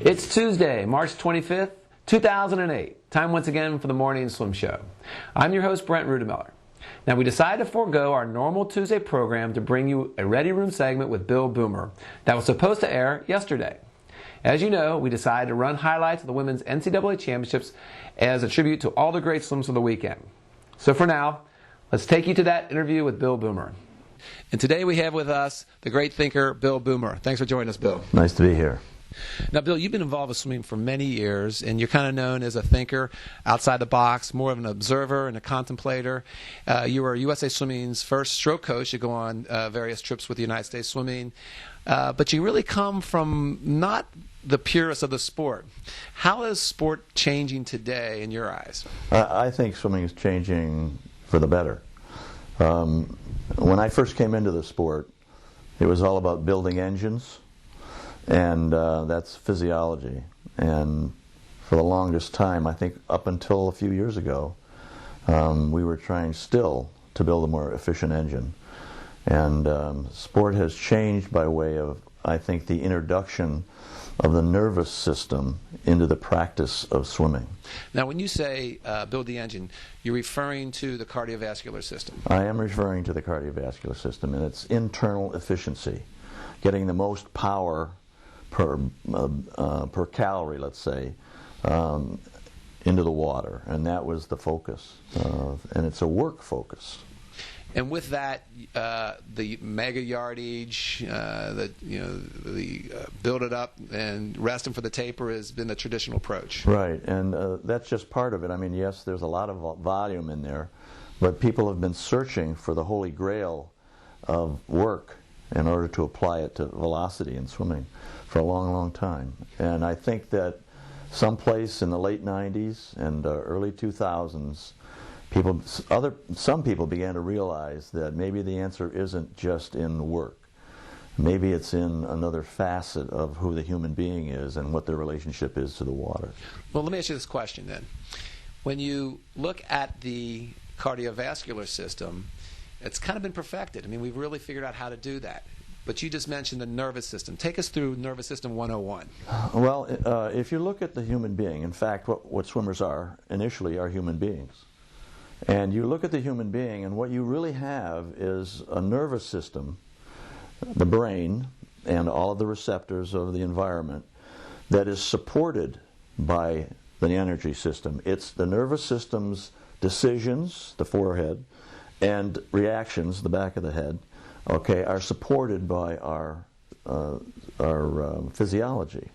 It's Tuesday, March 25th, 2008. Time once again for the Morning Swim Show. I'm your host, Brent Rutemiller. Now, we decided to forego our normal Tuesday program to bring you a Ready Room segment with Bill Boomer that was supposed to air yesterday. As you know, we decided to run highlights of the Women's NCAA Championships as a tribute to all the great swims of the weekend. So for now, let's take you to that interview with Bill Boomer. And today we have with us the great thinker, Bill Boomer. Thanks for joining us, Bill. Nice to be here. Now, Bill, you've been involved with swimming for many years, and you're kind of known as a thinker outside the box, more of an observer and a contemplator. You were USA Swimming's first stroke coach. You go on various trips with the United States Swimming. But you really come from not the purest of the sport. How is sport changing today in your eyes? I think swimming is changing for the better. When I first came into the sport, it was all about building engines. And that's physiology. And for the longest time, I think up until a few years ago, we were trying still to build a more efficient engine. And sport has changed by way of, I think, the introduction of the nervous system into the practice of swimming. Now, when you say build the engine, you're referring to the cardiovascular system. I am referring to the cardiovascular system and its internal efficiency, getting the most power per calorie, let's say, into the water, and that was the focus, and it's a work focus. And with that, the mega yardage, the build it up and rest them for the taper has been the traditional approach. Right, and that's just part of it. I mean, yes, there's a lot of volume in there, but people have been searching for the holy grail of work in order to apply it to velocity in swimming for a long, long time. And I think that someplace in the late 90s and early 2000s, some people began to realize that maybe the answer isn't just in work. Maybe it's in another facet of who the human being is and what their relationship is to the water. Well, let me ask you this question then. When you look at the cardiovascular system, it's kind of been perfected. I mean, we've really figured out how to do that. But you just mentioned the nervous system. Take us through Nervous System 101. Well, if you look at the human being, in fact, what swimmers are initially are human beings. And you look at the human being, and what you really have is a nervous system, the brain, and all of the receptors of the environment that is supported by the energy system. It's the nervous system's decisions, the forehead, and reactions, the back of the head, okay, are supported by our physiology.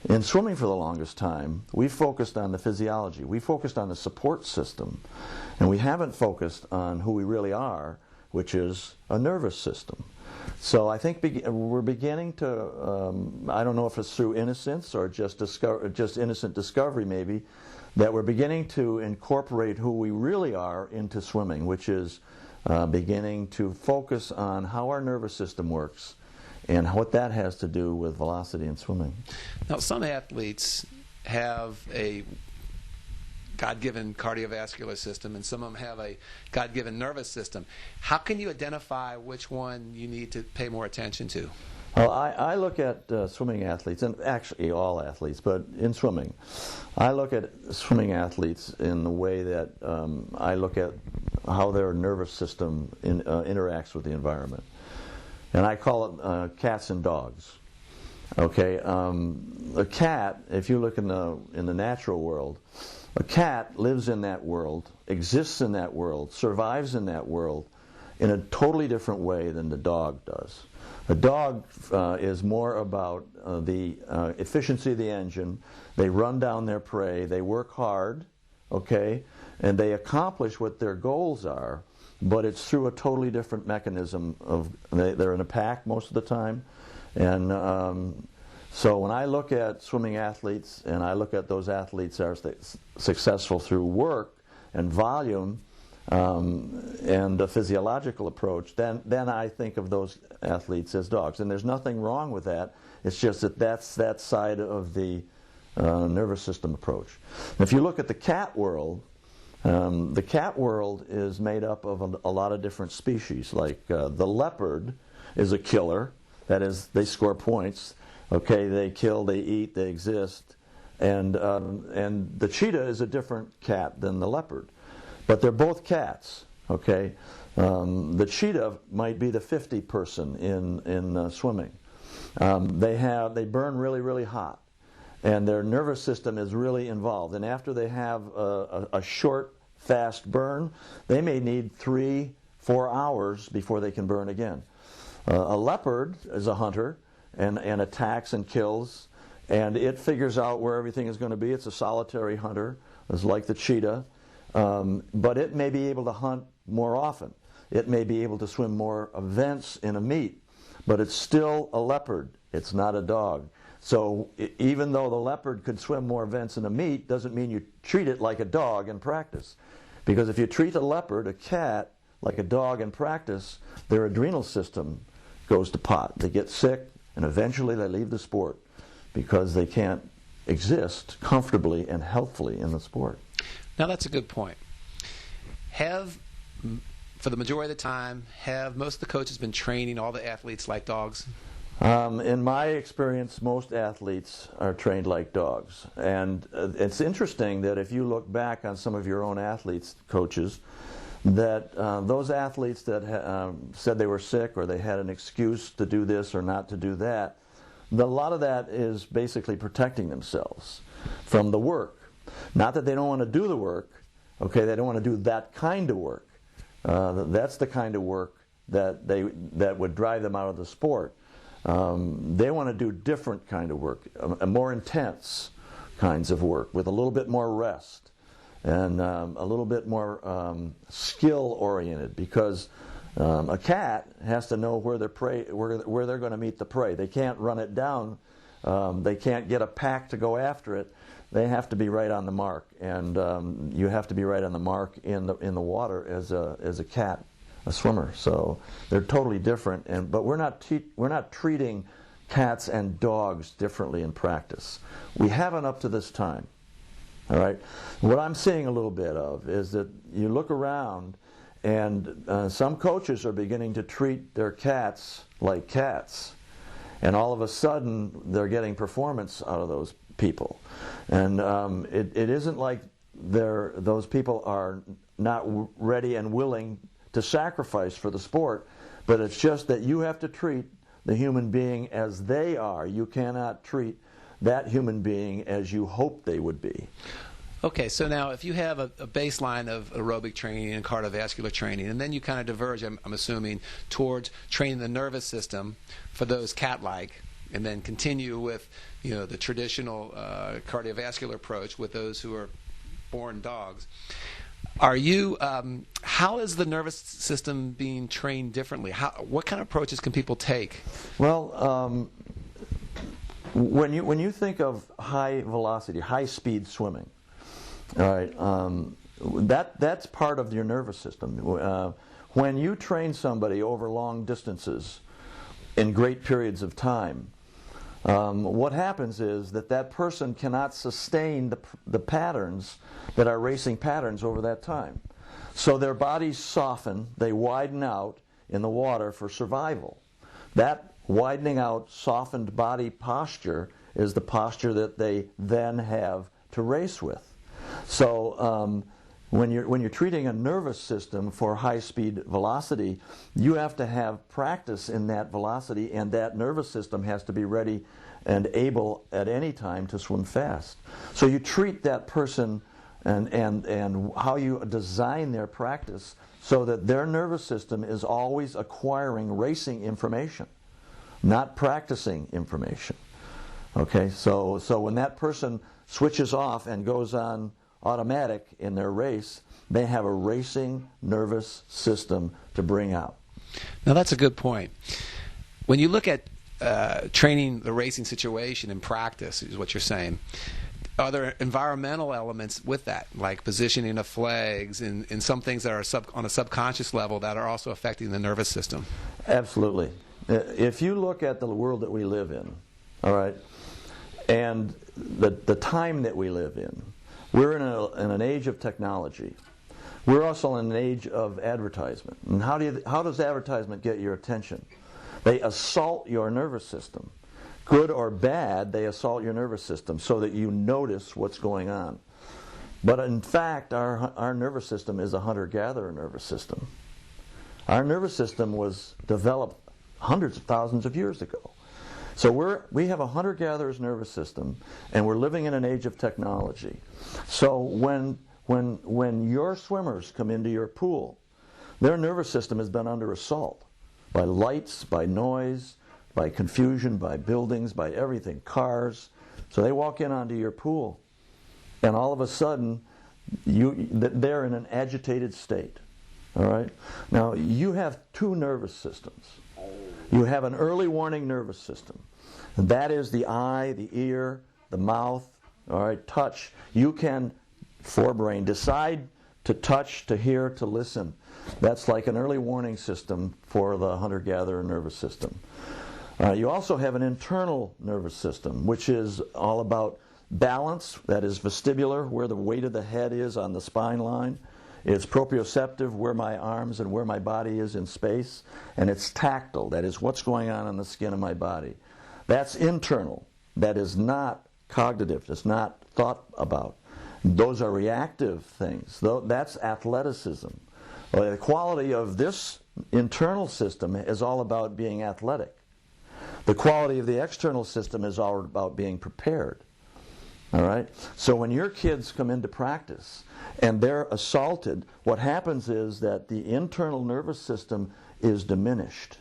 In swimming for the longest time, we focused on the physiology. We focused on the support system, and we haven't focused on who we really are, which is a nervous system. So I think we're beginning to, I don't know if it's through innocence or just innocent discovery maybe, that we're beginning to incorporate who we really are into swimming, which is beginning to focus on how our nervous system works and what that has to do with velocity in swimming. Now, some athletes have a God-given cardiovascular system, and some of them have a God-given nervous system. How can you identify which one you need to pay more attention to? Well, I look at swimming athletes, and actually all athletes, but in swimming, I look at swimming athletes in the way that I look at how their nervous system interacts with the environment. And I call it cats and dogs. Okay, a cat, if you look in the natural world, a cat lives in that world, exists in that world, survives in that world in a totally different way than the dog does. A dog is more about the efficiency of the engine. They run down their prey. They work hard, okay, and they accomplish what their goals are, but it's through a totally different mechanism. They're in a pack most of the time. And so when I look at swimming athletes, and I look at those athletes that are successful through work and volume, and a physiological approach, then I think of those athletes as dogs. And there's nothing wrong with that. It's just that's that side of the nervous system approach. And if you look at the cat world is made up of a lot of different species. Like the leopard is a killer. That is, they score points. Okay, they kill, they eat, they exist. And the cheetah is a different cat than the leopard. But they're both cats, okay? The cheetah might be the 50 person in swimming. They burn really, really hot, and their nervous system is really involved. And after they have a short, fast burn, they may need 3-4 hours before they can burn again. A leopard is a hunter and attacks and kills, and it figures out where everything is going to be. It's a solitary hunter. It's like the cheetah. But it may be able to hunt more often. It may be able to swim more events in a meet. But it's still a leopard. It's not a dog. So even though the leopard could swim more events in a meet, doesn't mean you treat it like a dog in practice. Because if you treat a leopard, a cat, like a dog in practice, their adrenal system goes to pot. They get sick, and eventually they leave the sport because they can't exist comfortably and healthfully in the sport. Now that's a good point. For the majority of the time, have most of the coaches been training all the athletes like dogs? In my experience, most athletes are trained like dogs. And it's interesting that if you look back on some of your own athletes, coaches, that those athletes that said they were sick or they had an excuse to do this or not to do that, a lot of that is basically protecting themselves from the work. Not that they don't want to do the work, okay, they don't want to do that kind of work. That's the kind of work that would drive them out of the sport. They want to do different kind of work, a more intense kinds of work with a little bit more rest and a little bit more skill oriented, because a cat has to know where they're going to meet the prey. They can't run it down. They can't get a pack to go after it. They have to be right on the mark, and you have to be right on the mark in the water as a cat, a swimmer. So they're totally different. But we're not treating cats and dogs differently in practice. We haven't up to this time. All right. What I'm seeing a little bit of is that you look around, and some coaches are beginning to treat their cats like cats, and all of a sudden they're getting performance out of those people. And it isn't like those people are not ready and willing to sacrifice for the sport, but it's just that you have to treat the human being as they are. You cannot treat that human being as you hope they would be. Okay, so now if you have a baseline of aerobic training and cardiovascular training, and then you kind of diverge, I'm assuming, towards training the nervous system for those cat-like, and then continue with the traditional cardiovascular approach with those who are born dogs. How is the nervous system being trained differently? What kind of approaches can people take? Well, when you think of high velocity, high speed swimming, all right, that's part of your nervous system. When you train somebody over long distances in great periods of time, what happens is that person cannot sustain the patterns that are racing patterns over that time. So their bodies soften, they widen out in the water for survival. That widening out, softened body posture is the posture that they then have to race with. So when you're treating a nervous system for high-speed velocity, you have to have practice in that velocity, and that nervous system has to be ready and able at any time to swim fast. So you treat that person and how you design their practice so that their nervous system is always acquiring racing information, not practicing information. Okay, so when that person switches off and goes on automatic in their race, they have a racing nervous system to bring out. Now that's a good point. When you look at training the racing situation in practice, is what you're saying, are there environmental elements with that, like positioning of flags and some things that are on a subconscious level that are also affecting the nervous system? Absolutely. If you look at the world that we live in, all right, and the time that we live in, we're in an age of technology. We're also in an age of advertisement. And how does advertisement get your attention? They assault your nervous system, good or bad, they assault your nervous system so that you notice what's going on. But in fact, our nervous system is a hunter-gatherer nervous system. Our nervous system was developed hundreds of thousands of years ago. So we have a hunter-gatherer's nervous system, and we're living in an age of technology. So when your swimmers come into your pool, their nervous system has been under assault by lights, by noise, by confusion, by buildings, by everything, cars. So they walk in onto your pool, and all of a sudden, they're in an agitated state. All right? Now, you have two nervous systems. You have an early warning nervous system. And that is the eye, the ear, the mouth, all right, touch. You can, forebrain, decide to touch, to hear, to listen. That's like an early warning system for the hunter-gatherer nervous system. You also have an internal nervous system, which is all about balance, that is vestibular, where the weight of the head is on the spine line. It's proprioceptive, where my arms and where my body is in space. And it's tactile, that is what's going on the skin of my body. That's internal. That is not cognitive. It's not thought about. Those are reactive things. That's athleticism. The quality of this internal system is all about being athletic. The quality of the external system is all about being prepared. All right? So when your kids come into practice and they're assaulted, what happens is that the internal nervous system is diminished.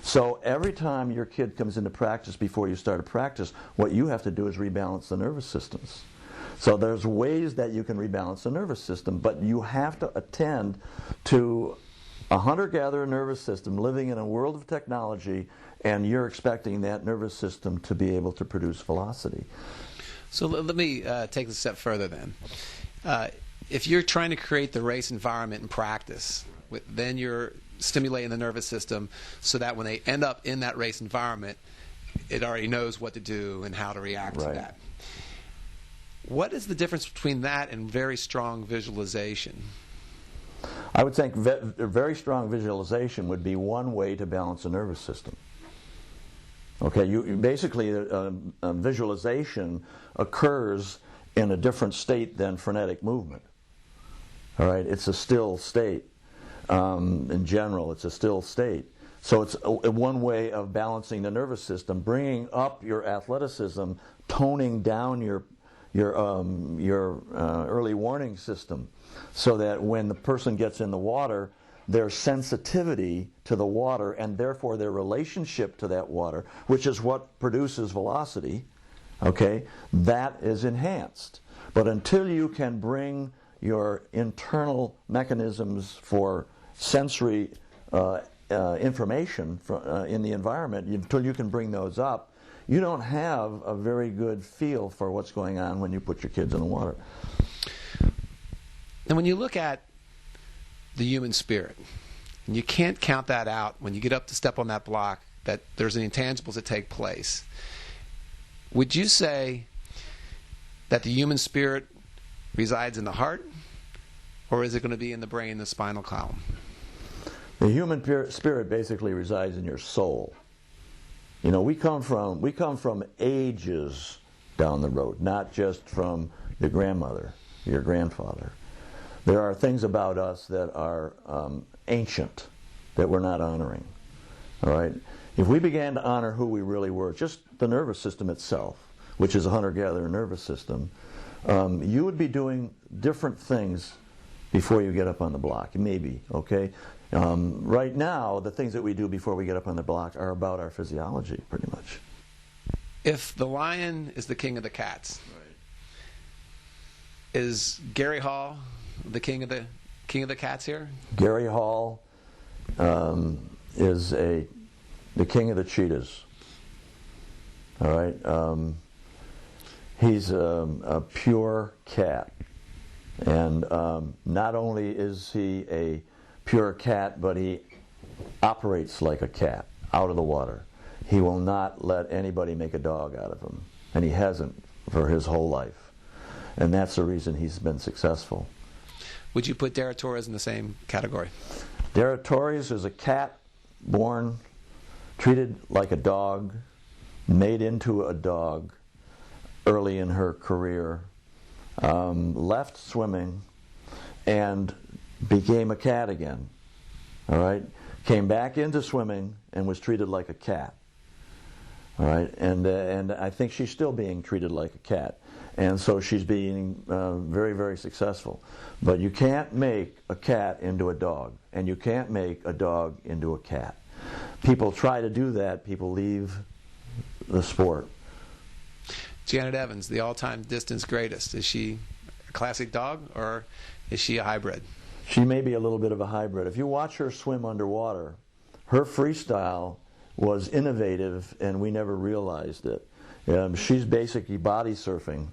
So every time your kid comes into practice before you start a practice, what you have to do is rebalance the nervous systems. So there's ways that you can rebalance the nervous system, but you have to attend to a hunter-gatherer nervous system living in a world of technology, and you're expecting that nervous system to be able to produce velocity. So let me take this a step further then. If you're trying to create the race environment in practice, then you're stimulating the nervous system so that when they end up in that race environment, it already knows what to do and how to react to that. What is the difference between that and very strong visualization? I would think very strong visualization would be one way to balance the nervous system. Okay, basically visualization occurs in a different state than frenetic movement. All right, it's a still state. In general, it's a still state. So it's one way of balancing the nervous system, bringing up your athleticism, toning down your early warning system, so that when the person gets in the water, their sensitivity to the water and therefore their relationship to that water, which is what produces velocity, okay, that is enhanced. But until you can bring your internal mechanisms for sensory information in the environment, until you can bring those up, you don't have a very good feel for what's going on when you put your kids in the water. And when you look at the human spirit, and you can't count that out when you get up to step on that block, that there's the intangibles that take place. Would you say that the human spirit resides in the heart, or is it going to be in the brain, the spinal column? The human spirit basically resides in your soul. You know, we come from ages down the road, not just from your grandmother, your grandfather. There are things about us that are ancient that we're not honoring. All right? If we began to honor who we really were, just the nervous system itself, which is a hunter-gatherer nervous system, you would be doing different things before you get up on the block, maybe, okay? Right now, the things that we do before we get up on the block are about our physiology, pretty much. If the lion is the king of the cats, is Gary Hall the king of the cats here? Gary Hall is the king of the cheetahs. All right, he's a pure cat, and not only is he a pure cat, but he operates like a cat out of the water. He will not let anybody make a dog out of him, and he hasn't for his whole life, and that's the reason he's been successful. Would you put Dara Torres in the same category? Dara Torres is a cat born, treated like a dog, made into a dog early in her career, left swimming, and became a cat again. All right, came back into swimming and was treated like a cat. All right, and I think she's still being treated like a cat, and so she's being very, very successful. But you can't make a cat into a dog, and you can't make a dog into a cat. People try to do that. People leave the sport. Janet Evans, the all-time distance greatest. Is she a classic dog, or is she a hybrid? She may be a little bit of a hybrid. If you watch her swim underwater, her freestyle was innovative, and we never realized it. She's basically body surfing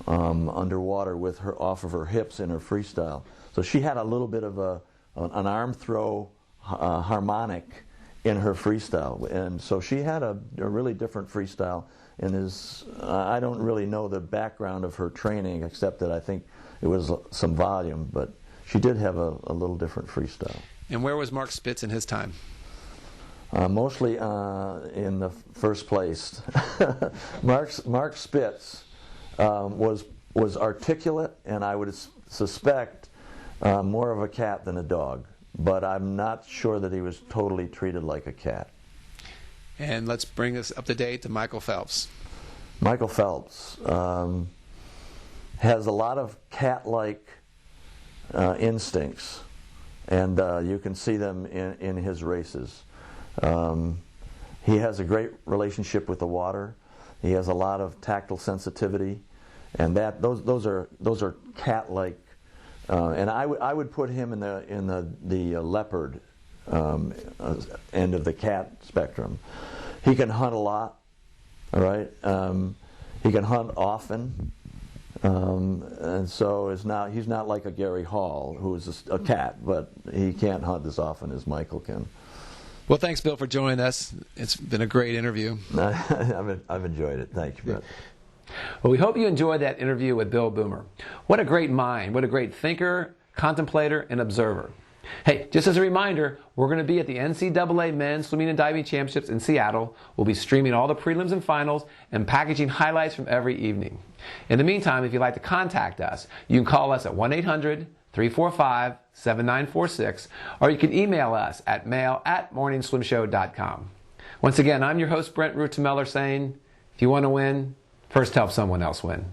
underwater with her off of her hips in her freestyle. So she had a little bit of an arm throw harmonic in her freestyle, and so she had a really different freestyle. And I don't really know the background of her training, except that I think it was some volume, but she did have a little different freestyle. And where was Mark Spitz in his time? Mostly in the first place. Mark Spitz was articulate, and I would suspect more of a cat than a dog, but I'm not sure that he was totally treated like a cat. And let's bring us up to date to Michael Phelps. Michael Phelps has a lot of cat-like instincts, and you can see them in his races. He has a great relationship with the water. He has a lot of tactile sensitivity, and those are cat-like. And I would put him in the leopard end of the cat spectrum. He can hunt a lot. All right. He can hunt often, and so he's not like a Gary Hall, who is a cat, but he can't hunt as often as Michael can. Well, thanks, Bill, for joining us. It's been a great interview. I've enjoyed it. Thank you, Brent. Well, we hope you enjoyed that interview with Bill Boomer. What a great mind. What a great thinker, contemplator, and observer. Hey, just as a reminder, we're going to be at the NCAA Men's Swimming and Diving Championships in Seattle. We'll be streaming all the prelims and finals and packaging highlights from every evening. In the meantime, if you'd like to contact us, you can call us at 1-800-345-7946, or you can email us at mail@morningswimshow.com. Once again, I'm your host, Brent Rutemiller, saying, if you want to win, first help someone else win.